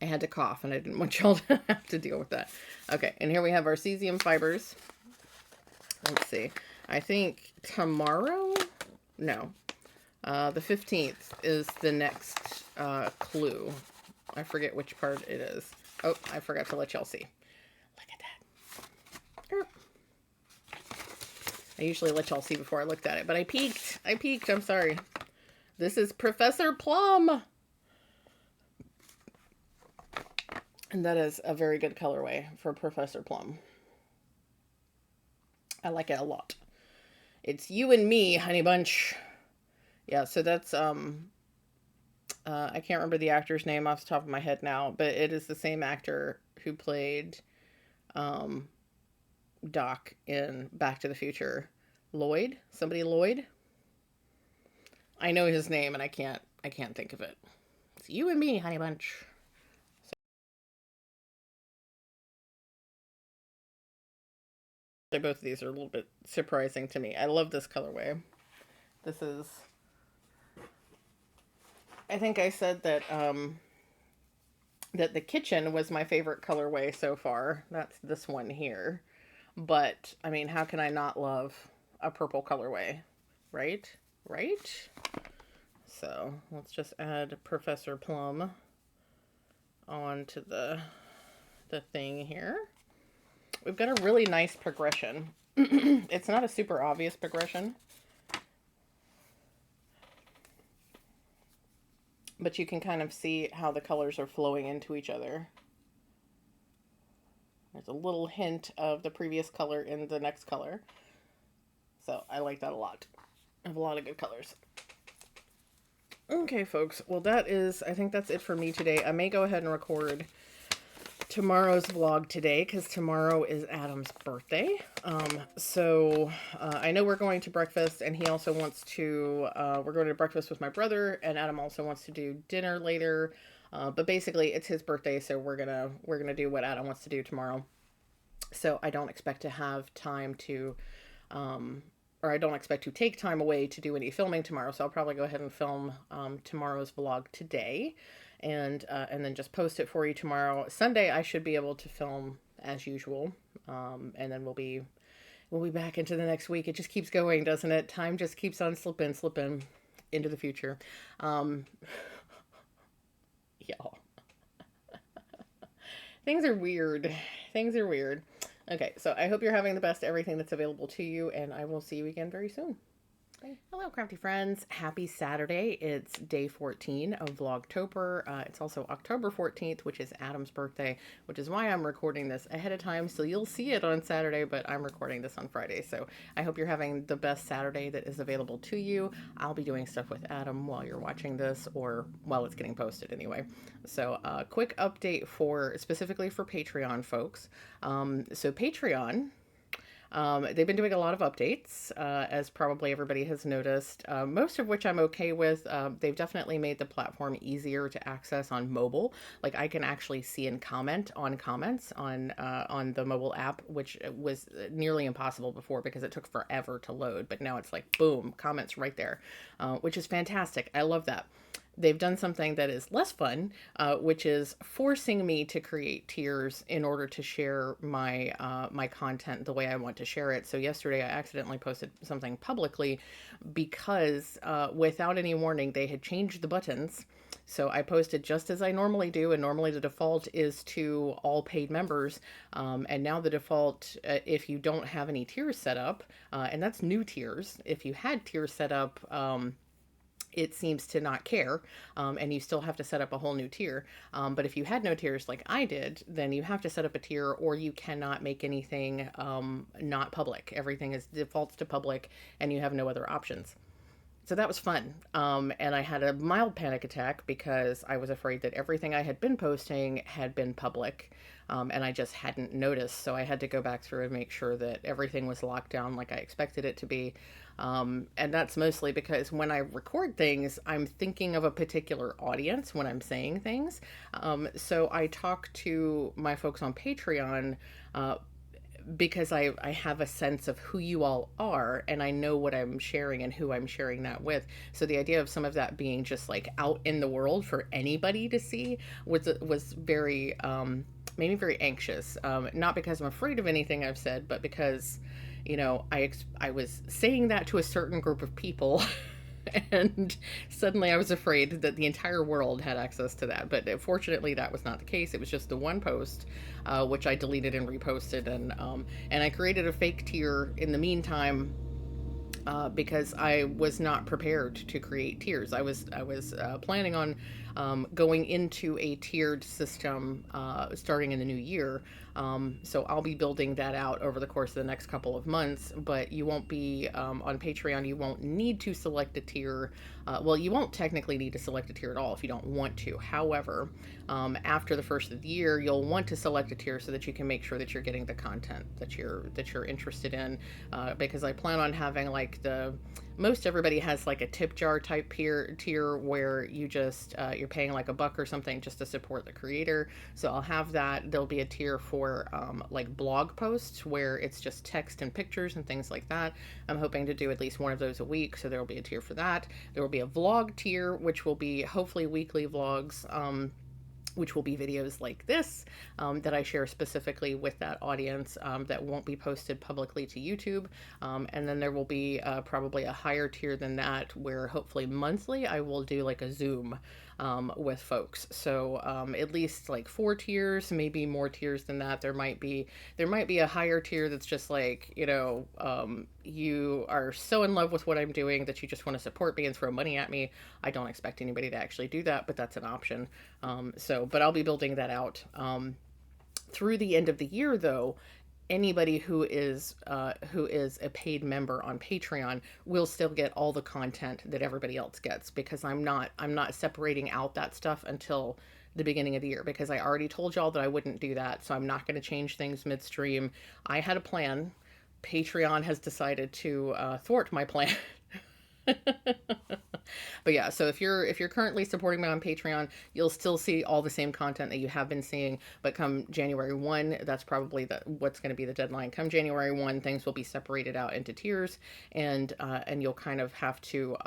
I had to cough and I didn't want y'all to have to deal with that. Okay, and here we have our Cesium Fibers. Let's see. I think tomorrow? No. The 15th is the next clue. I forget which part it is. Oh, I forgot to let y'all see. Look at that. I usually let y'all see before I looked at it, but I peeked. I'm sorry. This is Professor Plum. And that is a very good colorway for Professor Plum. I like it a lot. It's you and me, honey bunch. Yeah, so that's, I can't remember the actor's name off the top of my head now, but it is the same actor who played, Doc in Back to the Future. Lloyd? Somebody Lloyd? I know his name and I can't think of it. It's you and me, honey bunch. So both of these are a little bit surprising to me. I love this colorway. This is, I think I said that that the kitchen was my favorite colorway so far. That's this one here. But I mean, how can I not love a purple colorway? Right? Right? So let's just add Professor Plum onto the thing here. We've got a really nice progression. It's not a super obvious progression, but you can kind of see how the colors are flowing into each other. There's a little hint of the previous color in the next color. So I like that a lot. I have a lot of good colors. Okay, folks. Well, I think that's it for me today. I may go ahead and record tomorrow's vlog today because tomorrow is Adam's birthday. I know we're going to breakfast, and he also wants to, we're going to breakfast with my brother, and Adam also wants to do dinner later. But basically it's his birthday, so we're gonna do what Adam wants to do tomorrow. So I don't expect to have time to, or I don't expect to take time away to do any filming tomorrow. So I'll probably go ahead and film tomorrow's vlog today, and then just post it for you tomorrow. Sunday I should be able to film as usual, and then we'll be back into the next week. It just keeps going, doesn't it? Time just keeps on slipping into the future. Y'all. Things are weird. Things are weird. Okay, so I hope you're having the best everything that's available to you, and I will see you again very soon. Bye. Hello, crafty friends. Happy Saturday. It's day 14 of Vlogtober. It's also October 14th, which is Adam's birthday, which is why I'm recording this ahead of time, so you'll see it on Saturday, but I'm recording this on Friday. So I hope you're having the best Saturday that is available to you. I'll be doing stuff with Adam while you're watching this, or while it's getting posted anyway. So quick update specifically for Patreon folks. So Patreon, they've been doing a lot of updates, as probably everybody has noticed, most of which I'm okay with. They've definitely made the platform easier to access on mobile. Like I can actually see and comment on comments on the mobile app, which was nearly impossible before because it took forever to load. But now it's like, boom, comments right there, which is fantastic. I love that. They've done something that is less fun, which is forcing me to create tiers in order to share my my content the way I want to share it. So yesterday I accidentally posted something publicly because without any warning they had changed the buttons. So I posted just as I normally do, and normally the default is to all paid members. And now the default, if you don't have any tiers set up, and that's new tiers, if you had tiers set up, it seems to not care, and you still have to set up a whole new tier. But if you had no tiers like I did, then you have to set up a tier, or you cannot make anything not public. Everything is defaults to public, and you have no other options. So that was fun. And I had a mild panic attack because I was afraid that everything I had been posting had been public, and I just hadn't noticed. So I had to go back through and make sure that everything was locked down like I expected it to be. And that's mostly because when I record things, I'm thinking of a particular audience when I'm saying things. So I talk to my folks on Patreon, because I have a sense of who you all are, and I know what I'm sharing and who I'm sharing that with. So the idea of some of that being just like out in the world for anybody to see was very, made me very anxious. Not because I'm afraid of anything I've said, but because you know, I was saying that to a certain group of people. And suddenly I was afraid that the entire world had access to that. But fortunately, that was not the case. It was just the one post, which I deleted and reposted, and I created a fake tier in the meantime, because I was not prepared to create tiers. I was planning on going into a tiered system starting in the new year. So I'll be building that out over the course of the next couple of months. But you won't be on Patreon. You won't need to select a tier. Well, you won't technically need to select a tier at all if you don't want to. However, after the first of the year, you'll want to select a tier so that you can make sure that you're getting the content that you're interested in. Because I plan on having like the most everybody has like a tip jar type tier where you just you're paying like $1 or something just to support the creator. So I'll have that. There'll be a tier for like blog posts where it's just text and pictures and things like that. I'm hoping to do at least one of those a week, so there will be a tier for that. There will be a vlog tier, which will be hopefully weekly vlogs, which will be videos like this, that I share specifically with that audience, that won't be posted publicly to YouTube. And then there will be probably a higher tier than that, where hopefully monthly I will do like a Zoom with folks. So at least like 4 tiers, maybe more tiers than that. There might be a higher tier that's just like, you know, you are so in love with what I'm doing that you just want to support me and throw money at me. I don't expect anybody to actually do that, but that's an option. But I'll be building that out. Through the end of the year, though, anybody who is a paid member on Patreon will still get all the content that everybody else gets, because I'm not separating out that stuff until the beginning of the year, because I already told y'all that I wouldn't do that. So I'm not going to change things midstream. I had a plan. Patreon has decided to thwart my plan. But yeah, so if you're currently supporting me on Patreon, you'll still see all the same content that you have been seeing. But come January 1, that's probably what's going to be the deadline. Come January 1, things will be separated out into tiers, and you'll kind of have to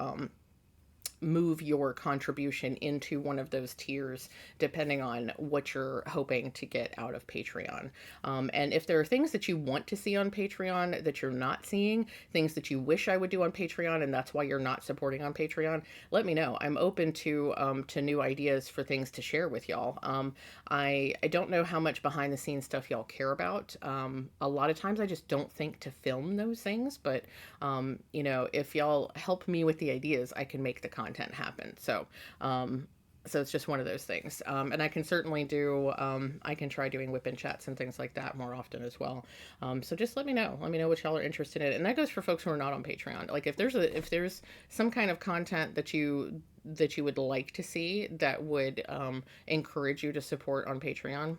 move your contribution into one of those tiers depending on what you're hoping to get out of Patreon. And if there are things that you want to see on Patreon that you're not seeing, things that you wish I would do on Patreon, and that's why you're not supporting on Patreon, let me know. I'm open to new ideas for things to share with y'all. I don't know how much behind the scenes stuff y'all care about. A lot of times I just don't think to film those things, but you know, if y'all help me with the ideas, I can make the content happen. So it's just one of those things. And I can certainly I can try doing whip-in chats and things like that more often as well. So just let me know what y'all are interested in. And that goes for folks who are not on Patreon. Like if there's some kind of content that you would like to see that would encourage you to support on Patreon,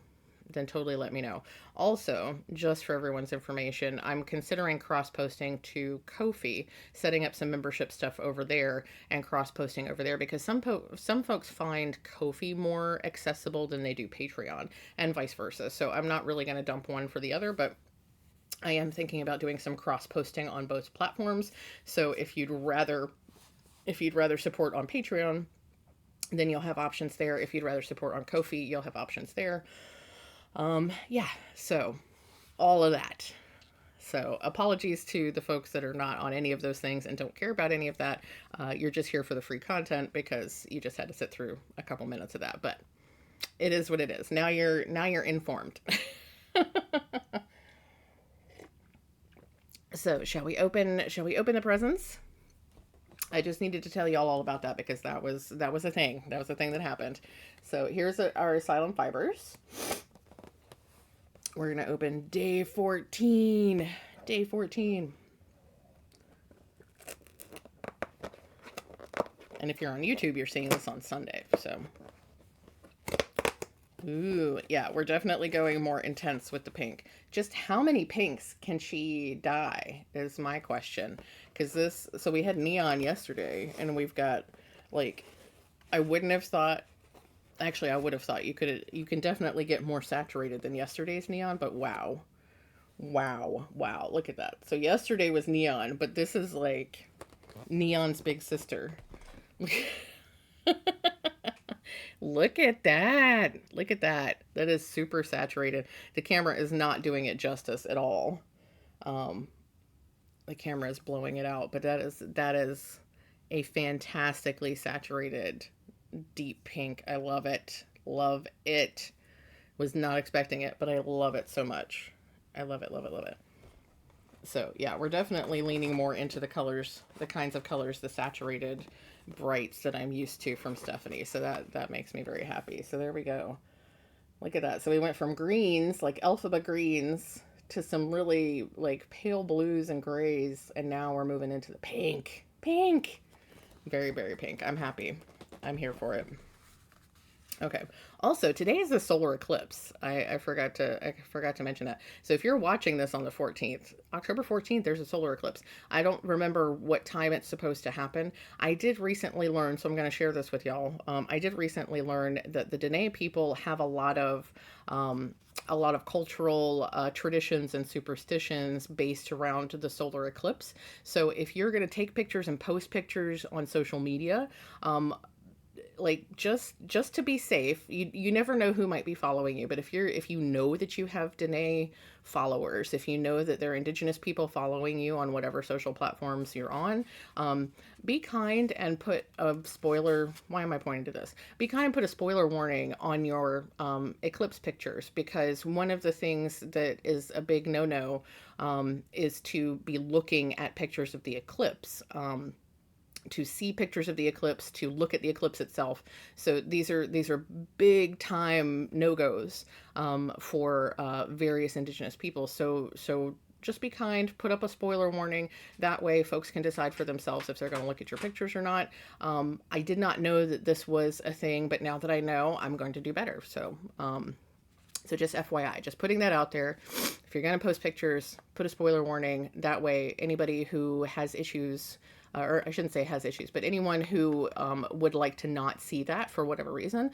then totally let me know. Also, just for everyone's information, I'm considering cross-posting to Ko-fi, setting up some membership stuff over there and cross-posting over there, because some folks find Ko-fi more accessible than they do Patreon, and vice versa. So I'm not really going to dump one for the other, but I am thinking about doing some cross-posting on both platforms. So if you'd rather support on Patreon, then you'll have options there. If you'd rather support on Ko-fi, you'll have options there. Yeah, so all of that. So apologies to the folks that are not on any of those things and don't care about any of that. You're just here for the free content because you just had to sit through a couple minutes of that, but it is what it is. Now you're informed. So shall we open the presents? I just needed to tell y'all all about that because that was a thing. That was a thing that happened. So here's our Asylum Fibers. We're going to open day 14. Day 14. And if you're on YouTube, you're seeing this on Sunday. So, ooh, yeah, we're definitely going more intense with the pink. Just how many pinks can she dye is my question. Because so we had neon yesterday, and we've got, like, I wouldn't have thought. Actually, I would have thought you can definitely get more saturated than yesterday's neon, but wow. Look at that. So yesterday was neon, but this is like neon's big sister. Look at that. That is super saturated. The camera is not doing it justice at all. The camera is blowing it out, but that is a fantastically saturated deep pink. I love it. Love it. Was not expecting it, but I love it so much. I love it, love it, love it. So yeah, we're definitely leaning more into the colors, the kinds of colors, the saturated brights that I'm used to from Stephanie. So that makes me very happy. So there we go. Look at that. So we went from greens, like Elphaba greens, to some really like pale blues and grays, and now we're moving into the pink. Pink. Very, very pink. I'm happy. I'm here for it. Okay. Also, today is the solar eclipse. I forgot to mention that. So if you're watching this on the 14th, October 14th, there's a solar eclipse. I don't remember what time it's supposed to happen. I did recently learn, so I'm going to share this with y'all. I did recently learn that the Dene people have a lot of cultural traditions and superstitions based around the solar eclipse. So if you're going to take pictures and post pictures on social media, like just to be safe, you never know who might be following you, but if you know that you have Dene followers, if you know that there are indigenous people following you on whatever social platforms you're on, be kind and put a spoiler. Why am I pointing to this? Be kind and put a spoiler warning on your eclipse pictures, because one of the things that is a big no-no is to be looking at pictures of the eclipse. To see pictures of the eclipse, to look at the eclipse itself. So these are big time no-goes for various indigenous people. So just be kind, put up a spoiler warning. That way folks can decide for themselves if they're going to look at your pictures or not. I did not know that this was a thing, but now that I know, I'm going to do better. So just FYI, just putting that out there. If you're going to post pictures, put a spoiler warning. That way anybody who has issues, or I shouldn't say has issues, but anyone who would like to not see that for whatever reason,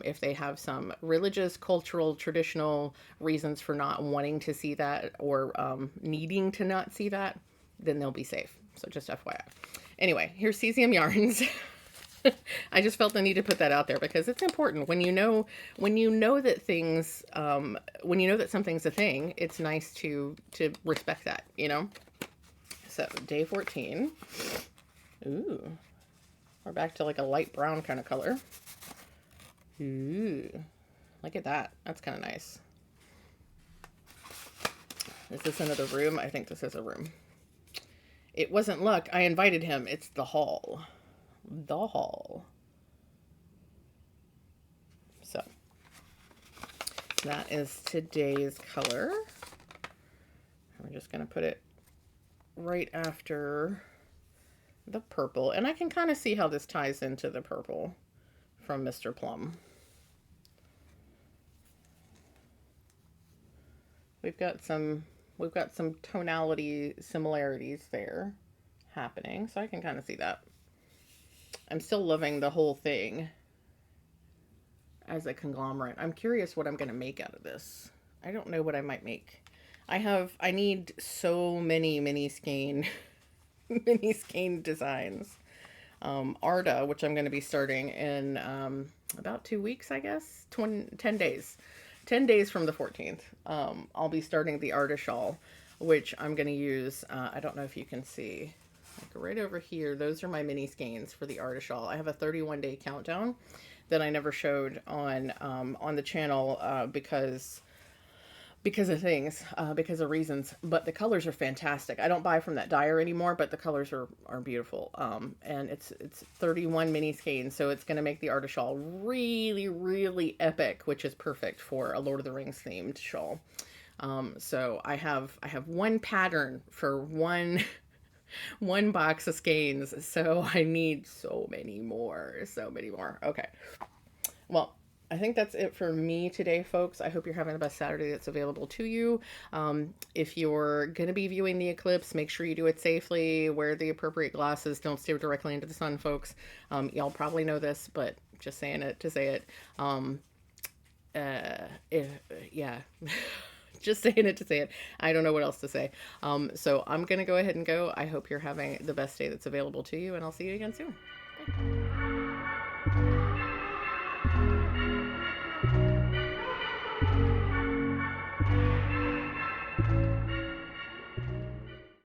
if they have some religious, cultural, traditional reasons for not wanting to see that, or needing to not see that, then they'll be safe. So just FYI. Anyway, here's cesium yarns. I just felt the need to put that out there because it's important. When you know that things, when you know that something's a thing, it's nice to respect that, you know? So day 14. Ooh, we're back to like a light brown kind of color. Ooh, look at that. That's kind of nice. Is this another room? I think this is a room. It wasn't luck. I invited him. It's the hall. The hall. So that is today's color. I'm just going to put it right after the purple, and I can kind of see how this ties into the purple from Mr. Plum. We've got some tonality similarities there happening, so I can kind of see that. I'm still loving the whole thing as a conglomerate. I'm curious what I'm going to make out of this. I don't know what I might make. I need so many mini skein designs. Arda, which I'm going to be starting in about 2 weeks, I guess, 10 days. 10 days from the 14th. I'll be starting the Arda shawl, which I'm going to use, I don't know if you can see, like right over here, those are my mini skeins for the Arda shawl. I have a 31-day countdown that I never showed on the channel because of things, because of reasons, but the colors are fantastic. I don't buy from that dyer anymore, but the colors are beautiful. And it's 31 mini skeins, so it's going to make the Arda shawl really, really epic, which is perfect for a Lord of the Rings themed shawl. So I have one pattern for one box of skeins, so I need so many more. Okay. Well, I think that's it for me today, folks. I hope you're having the best Saturday that's available to you. If you're going to be viewing the eclipse, make sure you do it safely. Wear the appropriate glasses. Don't stare directly into the sun, folks. Y'all probably know this, but just saying it to say it. Yeah. Just saying it to say it. I don't know what else to say. So I'm going to go ahead and go. I hope you're having the best day that's available to you, and I'll see you again soon. Bye.